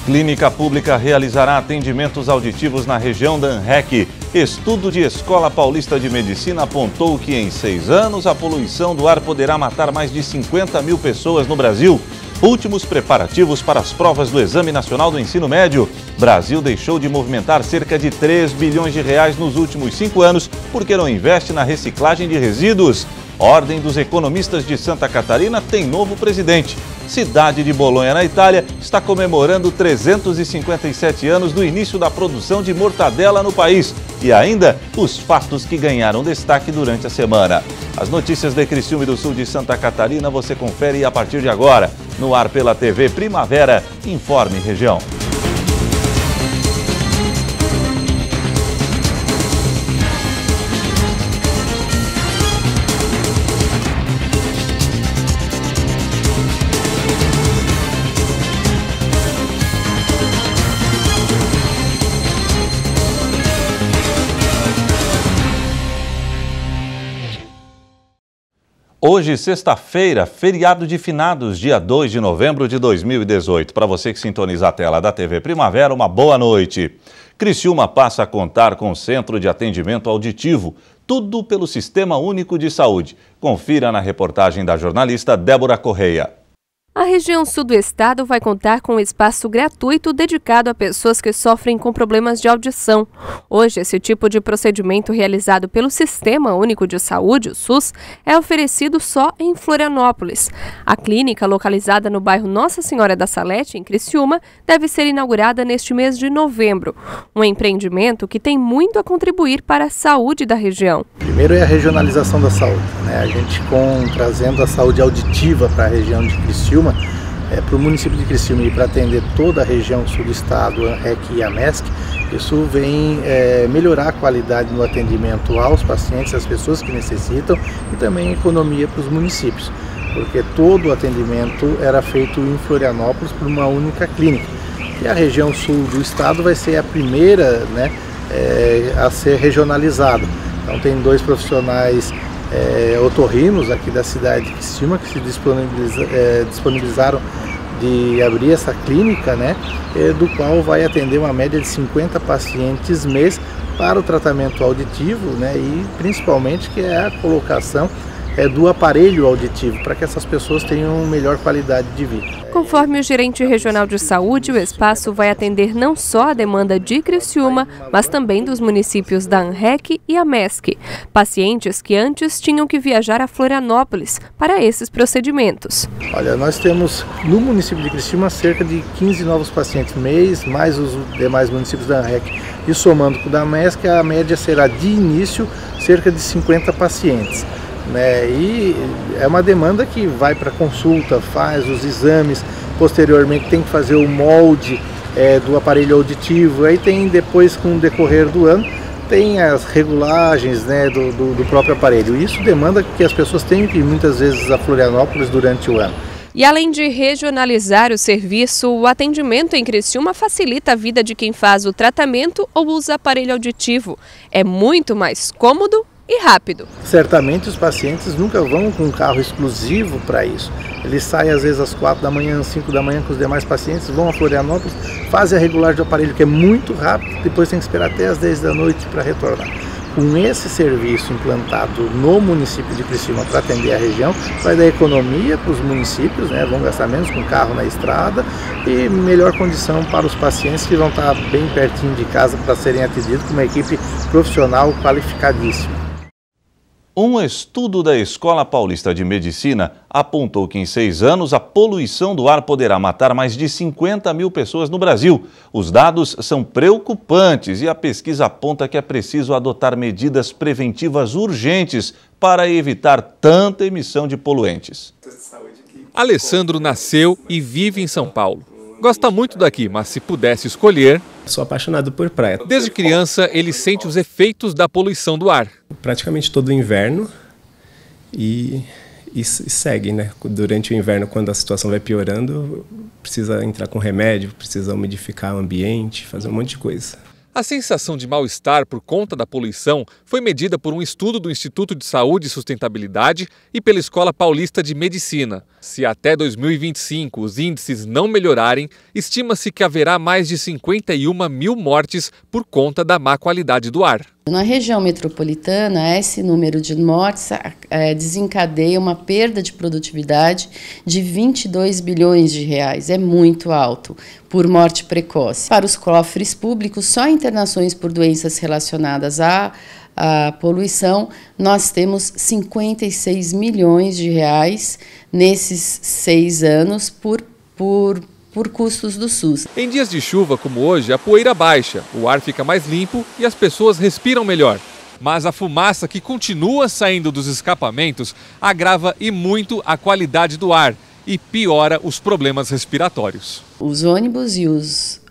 Clínica pública realizará atendimentos auditivos na região da ANREC. Estudo de Escola Paulista de Medicina apontou que em 6 anos a poluição do ar poderá matar mais de 50 mil pessoas no Brasil. Últimos preparativos para as provas do Exame Nacional do Ensino Médio. Brasil deixou de movimentar cerca de 3 bilhões de reais nos últimos 5 anos porque não investe na reciclagem de resíduos. Ordem dos Economistas de Santa Catarina tem novo presidente. Cidade de Bolonha, na Itália, está comemorando 357 anos do início da produção de mortadela no país. E ainda, os fatos que ganharam destaque durante a semana. As notícias de Criciúma e do sul de Santa Catarina você confere a partir de agora. No ar pela TV Primavera, Informe Região. Hoje, sexta-feira, feriado de finados, dia 2 de novembro de 2018. Para você que sintoniza a tela da TV Primavera, uma boa noite. Criciúma passa a contar com centro de atendimento auditivo, tudo pelo Sistema Único de Saúde. Confira na reportagem da jornalista Débora Correia. A região sul do estado vai contar com um espaço gratuito dedicado a pessoas que sofrem com problemas de audição. Hoje, esse tipo de procedimento realizado pelo Sistema Único de Saúde, o SUS, é oferecido só em Florianópolis. A clínica, localizada no bairro Nossa Senhora da Salete, em Criciúma, deve ser inaugurada neste mês de novembro. Um empreendimento que tem muito a contribuir para a saúde da região. Primeiro é a regionalização da saúde, né? A gente trazendo a saúde auditiva para a região de Criciúma, para o município de Criciúma e para atender toda a região sul do estado, a ANREC e a MESC, isso vem melhorar a qualidade no atendimento aos pacientes, às pessoas que necessitam e também economia para os municípios, porque todo o atendimento era feito em Florianópolis por uma única clínica. E a região sul do estado vai ser a primeira, né, a ser regionalizada. Então tem 2 profissionais otorrinos aqui da cidade de Criciúma que se disponibilizaram de abrir essa clínica, né, do qual vai atender uma média de 50 pacientes mês para o tratamento auditivo, né, e principalmente que é a colocação do aparelho auditivo, para que essas pessoas tenham melhor qualidade de vida. Conforme o gerente regional de saúde, o espaço vai atender não só a demanda de Criciúma, mas também dos municípios da ANREC e a MESC. Pacientes que antes tinham que viajar a Florianópolis para esses procedimentos. Olha, nós temos no município de Criciúma cerca de 15 novos pacientes mês, mais os demais municípios da ANREC. E somando com o da MESC, a média será de início cerca de 50 pacientes. E é uma demanda que vai para consulta, faz os exames, posteriormente tem que fazer o molde do aparelho auditivo, aí tem depois, com o decorrer do ano, tem as regulagens, né, do próprio aparelho. Isso demanda que as pessoas tenham que ir muitas vezes a Florianópolis durante o ano. E além de regionalizar o serviço, o atendimento em Criciúma facilita a vida de quem faz o tratamento ou usa aparelho auditivo. É muito mais cômodo e rápido. Certamente os pacientes nunca vão com um carro exclusivo para isso. Eles saem às vezes às 4 da manhã, às 5 da manhã com os demais pacientes, vão a Florianópolis, fazem a regulagem do aparelho, que é muito rápido, depois tem que esperar até às 10 da noite para retornar. Com esse serviço implantado no município de Criciúma para atender a região, vai dar economia para os municípios, né? Vão gastar menos com carro na estrada e melhor condição para os pacientes que vão estar bem pertinho de casa para serem atendidos com uma equipe profissional qualificadíssima. Um estudo da Escola Paulista de Medicina apontou que em 6 anos a poluição do ar poderá matar mais de 50 mil pessoas no Brasil. Os dados são preocupantes e a pesquisa aponta que é preciso adotar medidas preventivas urgentes para evitar tanta emissão de poluentes. Alessandro nasceu e vive em São Paulo. Gosta muito daqui, mas se pudesse escolher... Sou apaixonado por praia. Desde criança, ele sente os efeitos da poluição do ar. Praticamente todo o inverno e segue, né? Durante o inverno, quando a situação vai piorando, precisa entrar com remédio, precisa umidificar o ambiente, fazer um monte de coisa. A sensação de mal-estar por conta da poluição foi medida por um estudo do Instituto de Saúde e Sustentabilidade e pela Escola Paulista de Medicina. Se até 2025 os índices não melhorarem, estima-se que haverá mais de 51 mil mortes por conta da má qualidade do ar. Na região metropolitana, esse número de mortes desencadeia uma perda de produtividade de 22 bilhões de reais. É muito alto por morte precoce. Para os cofres públicos, só internações por doenças relacionadas à poluição, nós temos 56 milhões de reais nesses 6 anos por custos do SUS. Em dias de chuva como hoje, a poeira baixa, o ar fica mais limpo e as pessoas respiram melhor. Mas a fumaça que continua saindo dos escapamentos agrava e muito a qualidade do ar e piora os problemas respiratórios. Os ônibus e os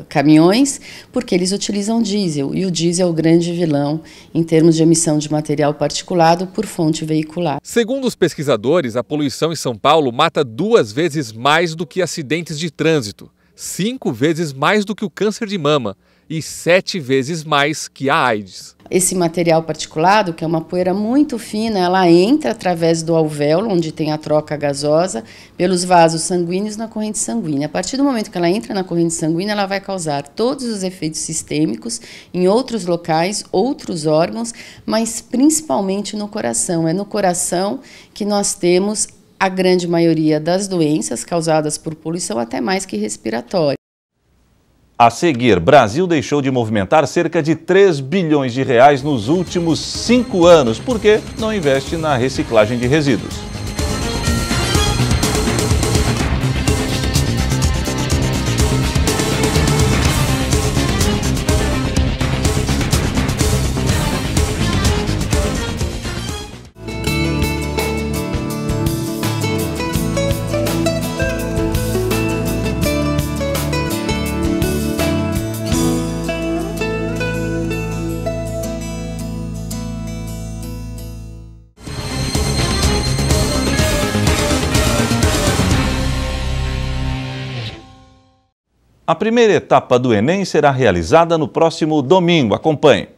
caminhões, porque eles utilizam diesel, e o diesel é o grande vilão em termos de emissão de material particulado por fonte veicular. Segundo os pesquisadores, a poluição em São Paulo mata 2 vezes mais do que acidentes de trânsito, 5 vezes mais do que o câncer de mama e 7 vezes mais que a AIDS. Esse material particulado, que é uma poeira muito fina, ela entra através do alvéolo, onde tem a troca gasosa, pelos vasos sanguíneos na corrente sanguínea. A partir do momento que ela entra na corrente sanguínea, ela vai causar todos os efeitos sistêmicos em outros locais, outros órgãos, mas principalmente no coração. É no coração que nós temos a grande maioria das doenças causadas por poluição, até mais que respiratória. A seguir, Brasil deixou de movimentar cerca de 3 bilhões de reais nos últimos 5 anos, porque não investe na reciclagem de resíduos. A primeira etapa do Enem será realizada no próximo domingo. Acompanhe.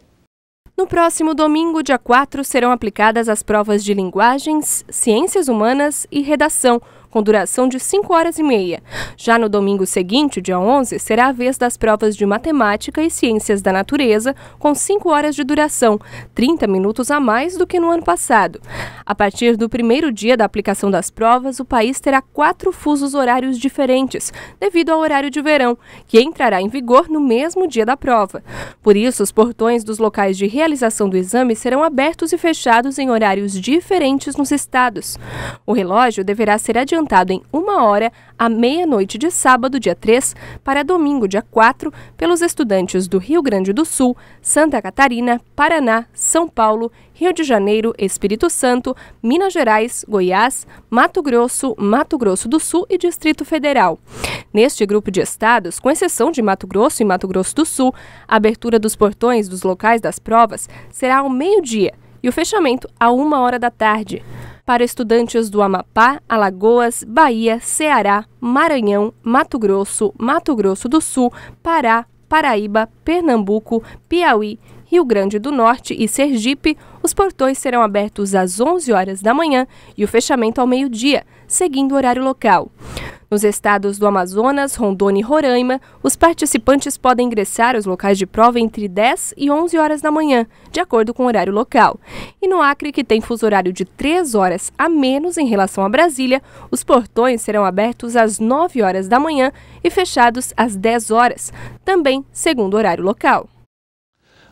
No próximo domingo, dia 4, serão aplicadas as provas de linguagens, ciências humanas e redação, com duração de 5 horas e meia. Já no domingo seguinte, dia 11, será a vez das provas de matemática e ciências da natureza, com 5 horas de duração, 30 minutos a mais do que no ano passado. A partir do primeiro dia da aplicação das provas, o país terá 4 fusos horários diferentes, devido ao horário de verão, que entrará em vigor no mesmo dia da prova. Por isso, os portões dos locais de realização do exame serão abertos e fechados em horários diferentes nos estados. O relógio deverá ser adiantado em 1 hora à meia-noite de sábado, dia 3, para domingo, dia 4, pelos estudantes do Rio Grande do Sul, Santa Catarina, Paraná, São Paulo, Rio de Janeiro, Espírito Santo, Minas Gerais, Goiás, Mato Grosso do Sul e Distrito Federal. Neste grupo de estados, com exceção de Mato Grosso e Mato Grosso do Sul, a abertura dos portões dos locais das provas será ao meio-dia e o fechamento à 1 hora da tarde. Para estudantes do Amapá, Alagoas, Bahia, Ceará, Maranhão, Mato Grosso do Sul, Pará, Paraíba, Pernambuco, Piauí, Rio Grande do Norte e Sergipe, os portões serão abertos às 11 horas da manhã e o fechamento ao meio-dia, seguindo o horário local. Nos estados do Amazonas, Rondônia e Roraima, os participantes podem ingressar aos locais de prova entre 10 e 11 horas da manhã, de acordo com o horário local. E no Acre, que tem fuso horário de 3 horas a menos em relação a Brasília, os portões serão abertos às 9 horas da manhã e fechados às 10 horas, também segundo o horário local.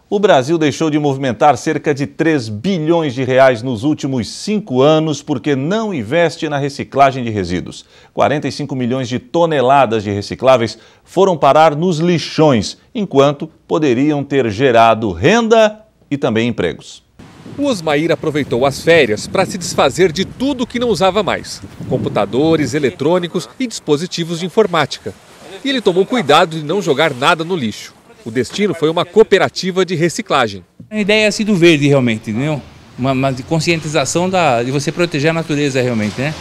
O Brasil deixou de movimentar cerca de 3 bilhões de reais nos últimos 5 anos porque não investe na reciclagem de resíduos. 45 milhões de toneladas de recicláveis foram parar nos lixões, enquanto poderiam ter gerado renda e também empregos. O Osmair aproveitou as férias para se desfazer de tudo que não usava mais: computadores, eletrônicos e dispositivos de informática. E ele tomou cuidado de não jogar nada no lixo. O destino foi uma cooperativa de reciclagem. A ideia é assim do verde, realmente, entendeu? Uma conscientização de você proteger a natureza, realmente, né?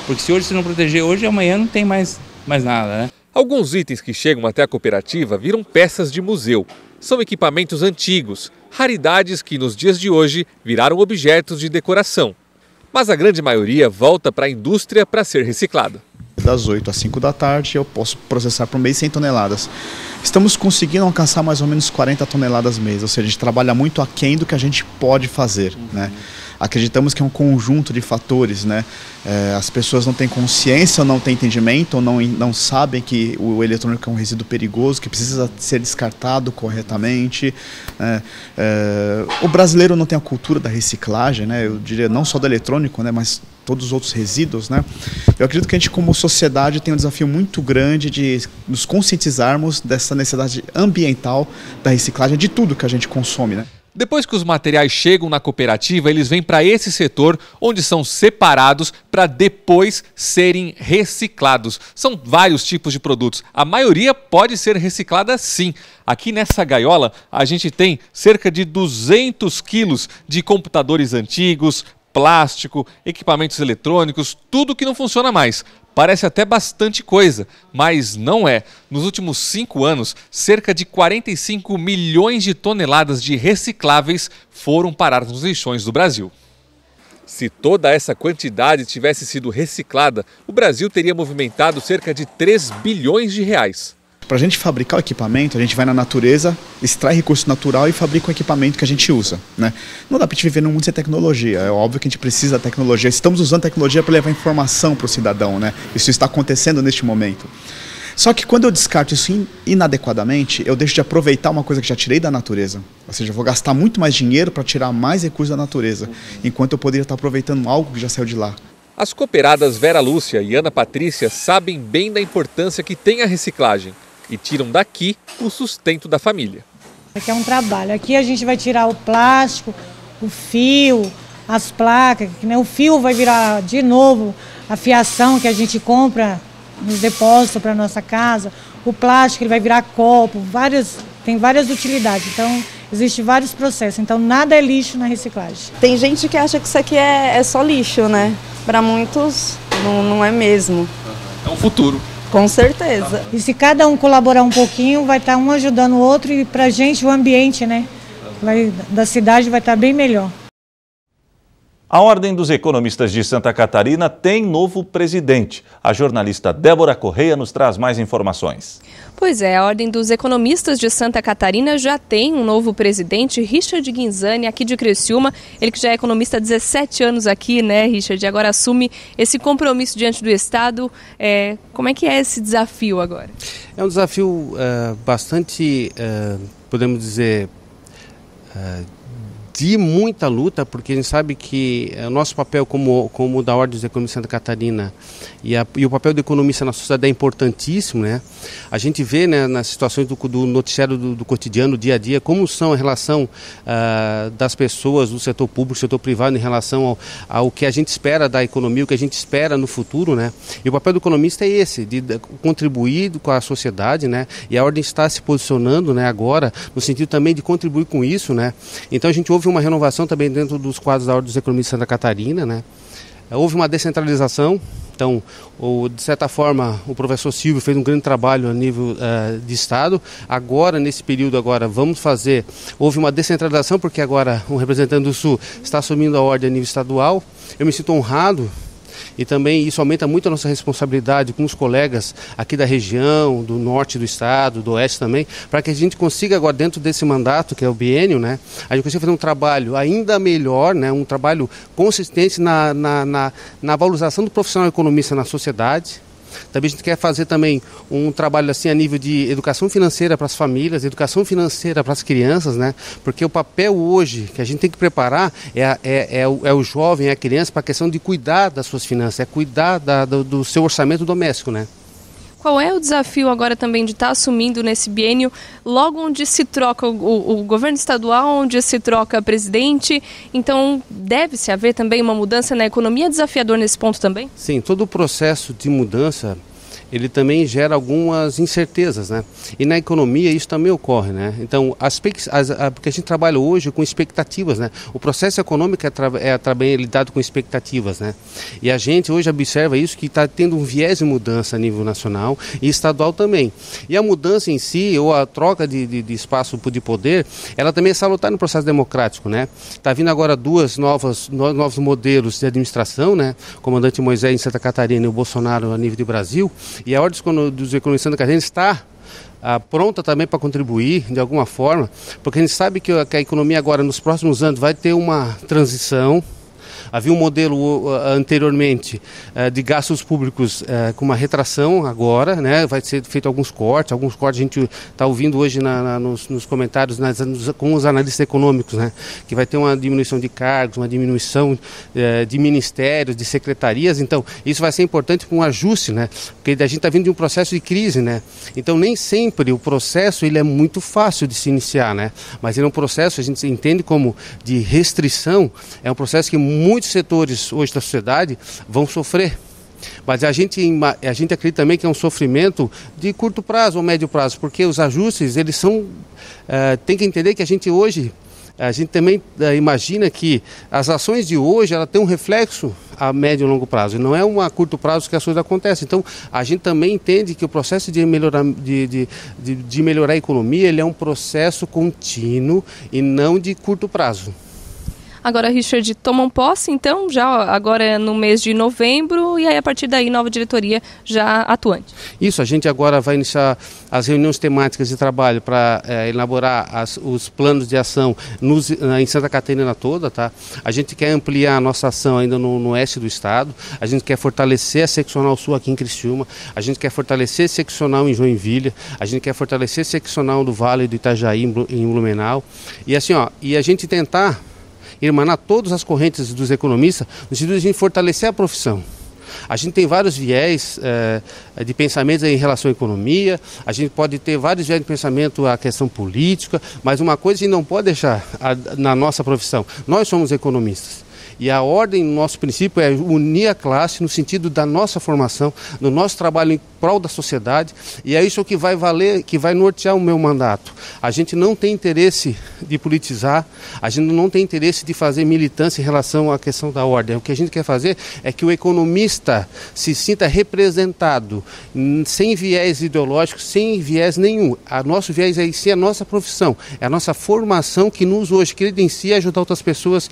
Porque se hoje você não proteger hoje, amanhã não tem mais nada, né? Alguns itens que chegam até a cooperativa viram peças de museu. São equipamentos antigos, raridades que nos dias de hoje viraram objetos de decoração. Mas a grande maioria volta para a indústria para ser reciclada. Das 8 às 5 da tarde eu posso processar por mês 100 toneladas. Estamos conseguindo alcançar mais ou menos 40 toneladas mês, ou seja, a gente trabalha muito aquém do que a gente pode fazer, né? Acreditamos que é um conjunto de fatores, né? As pessoas não têm consciência, ou não têm entendimento, ou não sabem que o eletrônico é um resíduo perigoso, que precisa ser descartado corretamente. O brasileiro não tem a cultura da reciclagem, né? Eu diria não só do eletrônico, né? Mas todos os outros resíduos, né? Eu acredito que a gente, como sociedade, tem um desafio muito grande de nos conscientizarmos dessa necessidade ambiental da reciclagem de tudo que a gente consome, né? Depois que os materiais chegam na cooperativa, eles vêm para esse setor, onde são separados para depois serem reciclados. São vários tipos de produtos. A maioria pode ser reciclada sim. Aqui nessa gaiola, a gente tem cerca de 200 quilos de computadores antigos, plástico, equipamentos eletrônicos, tudo que não funciona mais. Parece até bastante coisa, mas não é. Nos últimos 5 anos, cerca de 45 milhões de toneladas de recicláveis foram parar nos lixões do Brasil. Se toda essa quantidade tivesse sido reciclada, o Brasil teria movimentado cerca de 3 bilhões de reais. Para a gente fabricar o equipamento, a gente vai na natureza, extrai recurso natural e fabrica o equipamento que a gente usa, né? Não dá para a gente viver num mundo sem tecnologia, é óbvio que a gente precisa da tecnologia, estamos usando tecnologia para levar informação para o cidadão, né? Isso está acontecendo neste momento. Só que quando eu descarto isso inadequadamente, eu deixo de aproveitar uma coisa que já tirei da natureza. Ou seja, eu vou gastar muito mais dinheiro para tirar mais recursos da natureza, enquanto eu poderia estar aproveitando algo que já saiu de lá. As cooperadas Vera Lúcia e Ana Patrícia sabem bem da importância que tem a reciclagem e tiram daqui o sustento da família. Aqui é um trabalho. Aqui a gente vai tirar o plástico, o fio, as placas, né? O fio vai virar de novo a fiação que a gente compra nos depósitos para nossa casa. O plástico ele vai virar copo, tem várias utilidades. Então, existem vários processos. Então, nada é lixo na reciclagem. Tem gente que acha que isso aqui é só lixo, né? Para muitos, não é mesmo. É um futuro. Com certeza. E se cada um colaborar um pouquinho, vai estar um ajudando o outro e para a gente o ambiente, né, da cidade vai estar bem melhor. A Ordem dos Economistas de Santa Catarina tem novo presidente. A jornalista Débora Correia nos traz mais informações. Pois é, a Ordem dos Economistas de Santa Catarina já tem um novo presidente, Richard Guinzani, aqui de Criciúma. Ele que já é economista há 17 anos aqui, né, Richard? E agora assume esse compromisso diante do Estado. Como é que é esse desafio agora? É um desafio bastante, podemos dizer, de muita luta, porque a gente sabe que o nosso papel como da Ordem dos Economistas de Santa Catarina e o papel do economista na sociedade é importantíssimo, né? A gente vê, né, nas situações do noticiário do cotidiano, dia a dia, como são a relação das pessoas do setor público, do setor privado, em relação ao que a gente espera da economia, o que a gente espera no futuro, né? E o papel do economista é esse, de contribuir com a sociedade, né? E a Ordem está se posicionando, né, agora, no sentido também de contribuir com isso, né? Então a gente houve uma renovação também dentro dos quadros da Ordem dos Economistas de Santa Catarina, né? Houve uma descentralização, então, de certa forma, o professor Silvio fez um grande trabalho a nível de Estado. Agora, nesse período, houve uma descentralização, porque agora um representante do Sul está assumindo a Ordem a nível estadual. Eu me sinto honrado. E também isso aumenta muito a nossa responsabilidade com os colegas aqui da região, do norte do estado, do oeste também, para que a gente consiga agora, dentro desse mandato, que é o biênio, né, a gente consiga fazer um trabalho ainda melhor, né, um trabalho consistente na valorização do profissional economista na sociedade. Também a gente quer fazer também um trabalho assim a nível de educação financeira para as famílias, educação financeira para as crianças, né? Porque o papel hoje que a gente tem que preparar é o jovem, é a criança, para a questão de cuidar das suas finanças, é cuidar do seu orçamento doméstico, né? Qual é o desafio agora também de estar assumindo nesse biênio, logo onde se troca o governo estadual, onde se troca presidente? Então, deve-se haver também uma mudança na economia? É desafiador nesse ponto também? Sim, todo o processo de mudança, ele também gera algumas incertezas, né? E na economia isso também ocorre, né? Então, porque a gente trabalha hoje com expectativas, né? O processo econômico é também lidado com expectativas, né? E a gente hoje observa isso, que está tendo um viés de mudança a nível nacional e estadual também. E a mudança em si, ou a troca de espaço de poder, ela também é salutar no processo democrático, né? Está vindo agora novos modelos de administração, né? O comandante Moisés em Santa Catarina e o Bolsonaro a nível de Brasil. E a Ordem dos Economistas de Santa Catarina está pronta também para contribuir de alguma forma, porque a gente sabe que a economia agora nos próximos anos vai ter uma transição. Havia um modelo anteriormente de gastos públicos com uma retração agora, né? Vai ser feito alguns cortes a gente está ouvindo hoje nos comentários com os analistas econômicos, né? Que vai ter uma diminuição de cargos, uma diminuição de ministérios, de secretarias, então isso vai ser importante para um ajuste, né? Porque a gente está vindo de um processo de crise, né? Então nem sempre o processo ele é muito fácil de se iniciar, né? Mas ele é um processo, a gente entende como de restrição, é um processo que muitos setores hoje da sociedade vão sofrer. Mas a gente acredita também que é um sofrimento de curto prazo ou médio prazo, porque os ajustes, eles são... tem que entender que a gente também imagina que as ações de hoje, ela tem um reflexo a médio e longo prazo, e não é a curto prazo que as coisas acontecem. Então, a gente também entende que o processo de melhorar a economia, ele é um processo contínuo e não de curto prazo. Agora, Richard, tomam posse, então, já agora no mês de novembro, e aí a partir daí nova diretoria já atuante. Isso, a gente agora vai iniciar as reuniões temáticas de trabalho para elaborar os planos de ação em Santa Catarina toda, tá? A gente quer ampliar a nossa ação ainda no oeste do estado, a gente quer fortalecer a seccional sul aqui em Criciúma, a gente quer fortalecer a seccional em Joinville, a gente quer fortalecer a seccional do Vale do Itajaí em Blumenau, e assim, e a gente tentar irmanar todas as correntes dos economistas no sentido de a gente fortalecer a profissão. A gente tem vários viés de pensamentos em relação à economia, a gente pode ter vários viés de pensamento à questão política, mas uma coisa a gente não pode deixar na nossa profissão. Nós somos economistas. E a ordem, no nosso princípio, é unir a classe no sentido da nossa formação, do nosso trabalho em prol da sociedade, e é isso que vai valer, que vai nortear o meu mandato. A gente não tem interesse de politizar, a gente não tem interesse de fazer militância em relação à questão da ordem. O que a gente quer fazer é que o economista se sinta representado, sem viés ideológico, sem viés nenhum. O nosso viés é sim a nossa profissão, é a nossa formação que nos hoje credencia a ajudar outras pessoas,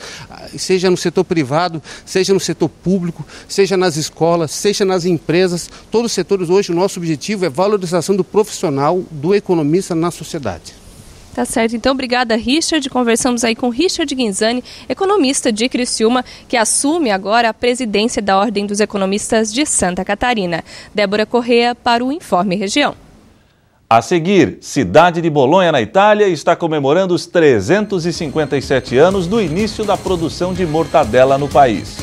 seja no setor privado, seja no setor público, seja nas escolas, seja nas empresas, todos os setores hoje o nosso objetivo é valorização do profissional, do economista na sociedade. Tá certo, então obrigada, Richard. Conversamos aí com Richard Guinzani, economista de Criciúma, que assume agora a presidência da Ordem dos Economistas de Santa Catarina. Débora Corrêa para o Informe Região. A seguir, cidade de Bolonha, na Itália, está comemorando os 357 anos do início da produção de mortadela no país.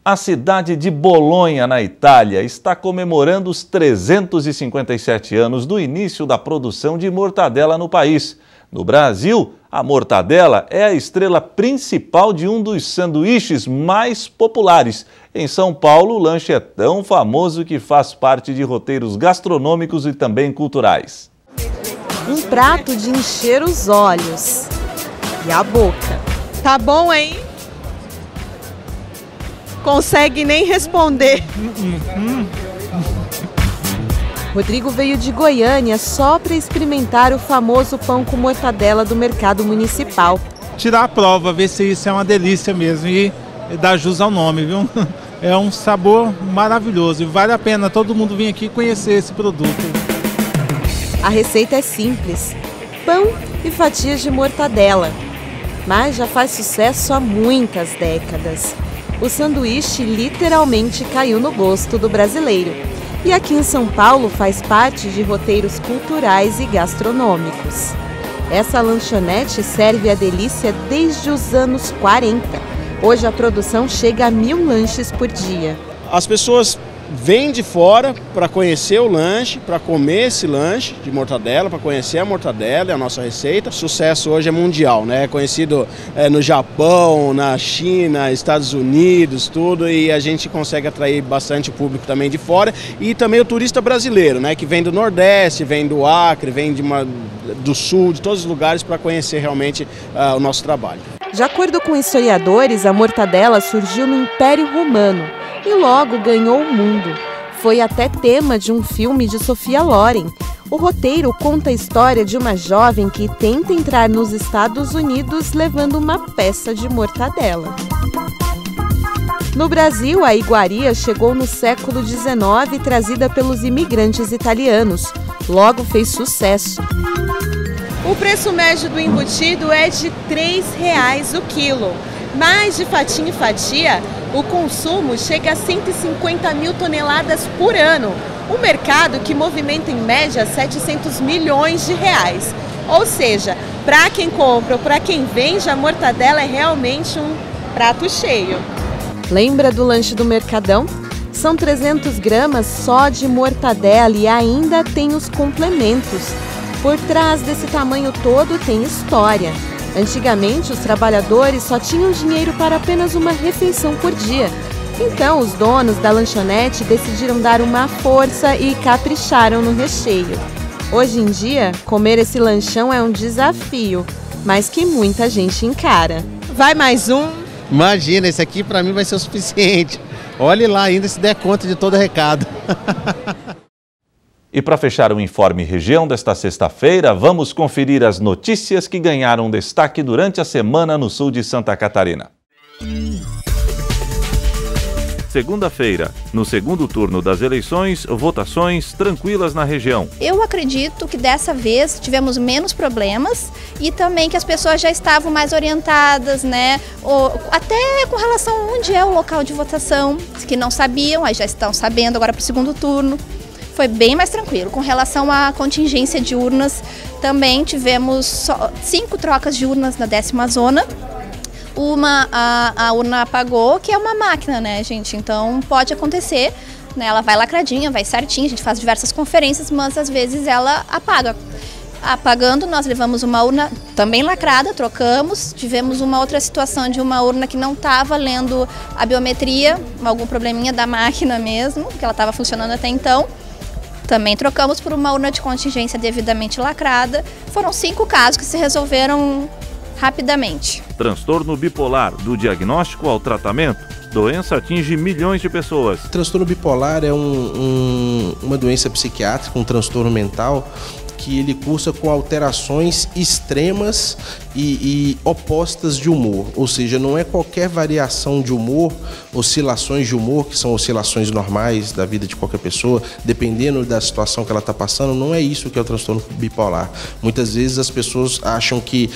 A cidade de Bolonha, na Itália, está comemorando os 357 anos do início da produção de mortadela no país. No Brasil, a mortadela é a estrela principal de um dos sanduíches mais populares. Em São Paulo, o lanche é tão famoso que faz parte de roteiros gastronômicos e também culturais. Um prato de encher os olhos e a boca. Tá bom, hein? Consegue nem responder. Rodrigo veio de Goiânia só para experimentar o famoso pão com mortadela do mercado municipal. Tirar a prova, ver se isso é uma delícia mesmo e dar jus ao nome, viu? É um sabor maravilhoso e vale a pena todo mundo vir aqui conhecer esse produto. A receita é simples: pão e fatias de mortadela. mas já faz sucesso há muitas décadas. O sanduíche literalmente caiu no gosto do brasileiro. E aqui em São Paulo faz parte de roteiros culturais e gastronômicos. Essa lanchonete serve a delícia desde os anos 40. Hoje a produção chega a 1.000 lanches por dia. As pessoas vêm de fora para conhecer o lanche, para comer esse lanche de mortadela, para conhecer a mortadela e a nossa receita. O sucesso hoje é mundial, né? É conhecido no Japão, na China, Estados Unidos, tudo, e a gente consegue atrair bastante público também de fora e também o turista brasileiro, né? Que vem do Nordeste, vem do Acre, vem do Sul, de todos os lugares para conhecer realmente o nosso trabalho. De acordo com historiadores, a mortadela surgiu no Império Romano e logo ganhou o mundo. Foi até tema de um filme de Sophia Loren. O roteiro conta a história de uma jovem que tenta entrar nos Estados Unidos levando uma peça de mortadela. No Brasil, a iguaria chegou no século XIX, trazida pelos imigrantes italianos. Logo fez sucesso. O preço médio do embutido é de R$ 3,00 o quilo, mas de fatia em fatia, o consumo chega a 150 mil toneladas por ano, um mercado que movimenta em média 700 milhões de reais. Ou seja, para quem compra ou para quem vende, a mortadela é realmente um prato cheio. Lembra do lanche do Mercadão? São 300 gramas só de mortadela e ainda tem os complementos. Por trás desse tamanho todo tem história. Antigamente, os trabalhadores só tinham dinheiro para apenas uma refeição por dia. Então, os donos da lanchonete decidiram dar uma força e capricharam no recheio. Hoje em dia, comer esse lanchão é um desafio, mas que muita gente encara. Vai mais um? Imagina, esse aqui para mim vai ser o suficiente. Olhe lá ainda se der conta de todo o recado. E para fechar o Informe Região desta sexta-feira, vamos conferir as notícias que ganharam destaque durante a semana no sul de Santa Catarina. Segunda-feira, no segundo turno das eleições, votações tranquilas na região. Eu acredito que dessa vez tivemos menos problemas e também que as pessoas já estavam mais orientadas, né? Até com relação a onde é o local de votação, que não sabiam, aí já estão sabendo agora para o segundo turno. Foi bem mais tranquilo. Com relação à contingência de urnas, também tivemos 5 trocas de urnas na 10ª zona. A urna apagou, que é uma máquina, né, gente? Então pode acontecer, né? Ela vai lacradinha, vai certinho, a gente faz diversas conferências, mas às vezes ela apaga. Apagando, nós levamos uma urna também lacrada, trocamos. Tivemos uma outra situação de uma urna que não estava lendo a biometria, algum probleminha da máquina mesmo, que ela estava funcionando até então. Também trocamos por uma urna de contingência devidamente lacrada. Foram 5 casos que se resolveram rapidamente. Transtorno bipolar, do diagnóstico ao tratamento, doença atinge milhões de pessoas. O transtorno bipolar é uma doença psiquiátrica, um transtorno mental que ele cursa com alterações extremas e opostas de humor, ou seja, não é qualquer variação de humor, oscilações de humor, que são oscilações normais da vida de qualquer pessoa, dependendo da situação que ela está passando, não é isso que é o transtorno bipolar. Muitas vezes as pessoas acham que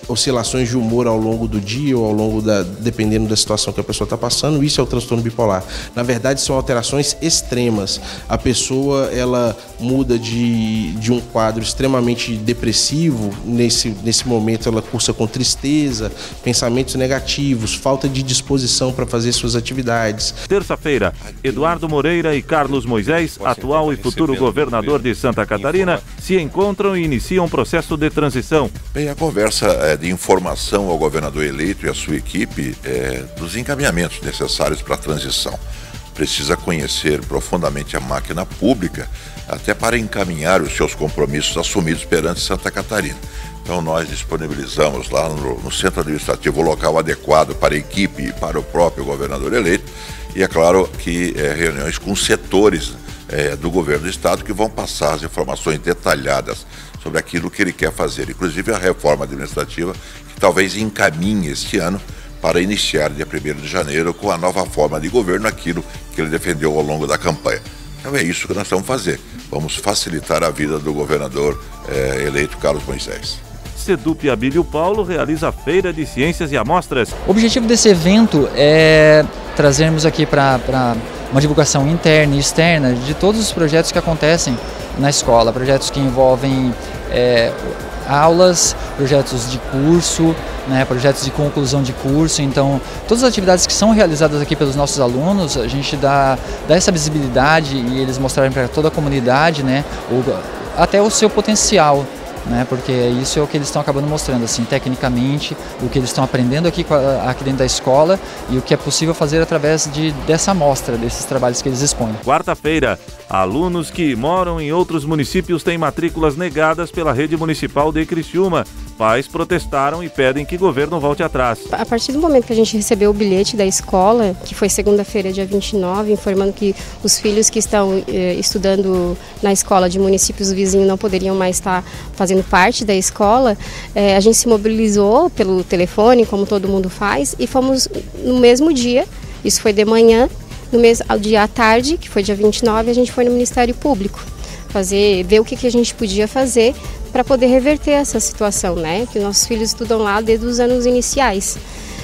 oscilações de humor ao longo do dia ou ao longo dependendo da situação que a pessoa está passando, isso é o transtorno bipolar. Na verdade, são alterações extremas. A pessoa, ela muda de um quadro extremamente depressivo, nesse momento ela cursa com tristeza, pensamentos negativos, falta de disposição para fazer suas atividades. Terça-feira, Eduardo Moreira e Carlos Moisés, atual e futuro governador de Santa Catarina, se encontram e iniciam um processo de transição. Bem, a conversa de informação ao governador eleito e à sua equipe dos encaminhamentos necessários para a transição. Precisa conhecer profundamente a máquina pública, até para encaminhar os seus compromissos assumidos perante Santa Catarina. Então nós disponibilizamos lá no centro administrativo o local adequado para a equipe e para o próprio governador eleito, e é claro que reuniões com setores do governo do estado que vão passar as informações detalhadas sobre aquilo que ele quer fazer, inclusive a reforma administrativa, que talvez encaminhe este ano para iniciar dia 1º de janeiro com a nova forma de governo, aquilo que ele defendeu ao longo da campanha. Então é isso que nós vamos fazer. Vamos facilitar a vida do governador eleito Carlos Moisés. SEDUP Abílio Paulo realiza a Feira de Ciências e Amostras. O objetivo desse evento é trazermos aqui para uma divulgação interna e externa de todos os projetos que acontecem na escola, projetos que envolvem aulas, projetos de curso, né, projetos de conclusão de curso. Então, todas as atividades que são realizadas aqui pelos nossos alunos, a gente dá essa visibilidade e eles mostrarem para toda a comunidade, né, até o seu potencial, né, porque isso é o que eles estão acabando mostrando, assim, tecnicamente, o que eles estão aprendendo aqui dentro da escola e o que é possível fazer através dessa amostra, desses trabalhos que eles expõem. Quarta-feira, alunos que moram em outros municípios têm matrículas negadas pela rede municipal de Criciúma. Pais protestaram e pedem que o governo volte atrás. A partir do momento que a gente recebeu o bilhete da escola, que foi segunda-feira, dia 29, informando que os filhos que estão estudando na escola de municípios vizinhos não poderiam mais estar fazendo parte da escola, a gente se mobilizou pelo telefone, como todo mundo faz, e fomos no mesmo dia, isso foi de manhã, ao dia à tarde, que foi dia 29, a gente foi no Ministério Público, ver o que a gente podia fazer para poder reverter essa situação, né? Que nossos filhos estudam lá desde os anos iniciais.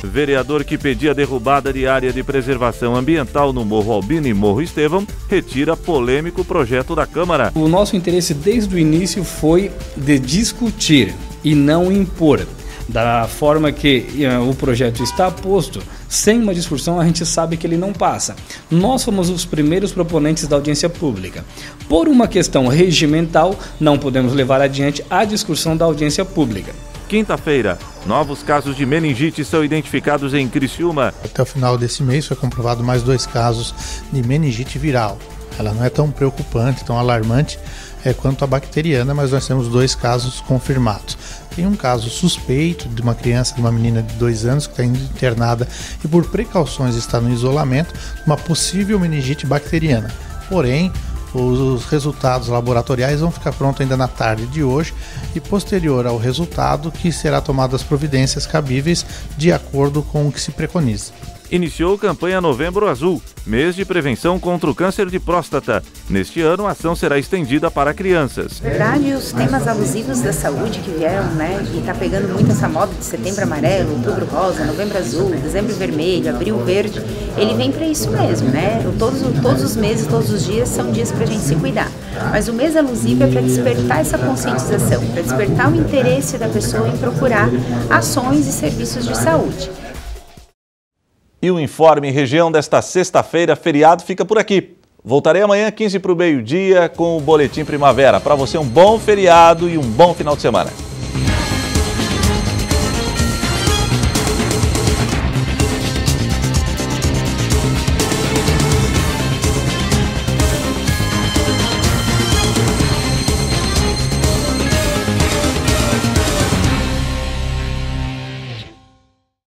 Vereador que pedia a derrubada de área de preservação ambiental no Morro Albino e Morro Estevão retira polêmico projeto da Câmara. O nosso interesse desde o início foi de discutir e não impor. Da forma que o projeto está posto, sem uma discussão a gente sabe que ele não passa. Nós fomos os primeiros proponentes da audiência pública. Por uma questão regimental, não podemos levar adiante a discussão da audiência pública. Quinta-feira, novos casos de meningite são identificados em Criciúma. Até o final desse mês foi comprovado mais 2 casos de meningite viral. Ela não é tão preocupante, tão alarmante quanto a bacteriana, mas nós temos 2 casos confirmados. Tem um caso suspeito de uma criança, de uma menina de 2 anos que está internada e por precauções está no isolamento, uma possível meningite bacteriana. Porém, os resultados laboratoriais vão ficar prontos ainda na tarde de hoje e posterior ao resultado que será tomadas as providências cabíveis de acordo com o que se preconiza. Iniciou campanha Novembro Azul, mês de prevenção contra o câncer de próstata. Neste ano, a ação será estendida para crianças. Na verdade, os temas alusivos da saúde que vieram, né, e está pegando muito essa moda de setembro amarelo, outubro rosa, novembro azul, dezembro vermelho, abril verde, ele vem para isso mesmo, né? Todos os meses, todos os dias são dias para a gente se cuidar. Mas o mês alusivo é para despertar essa conscientização, para despertar o interesse da pessoa em procurar ações e serviços de saúde. E o Informe Região desta sexta-feira, feriado, fica por aqui. Voltarei amanhã, 15 para o meio-dia, com o Boletim Primavera. Para você, um bom feriado e um bom final de semana.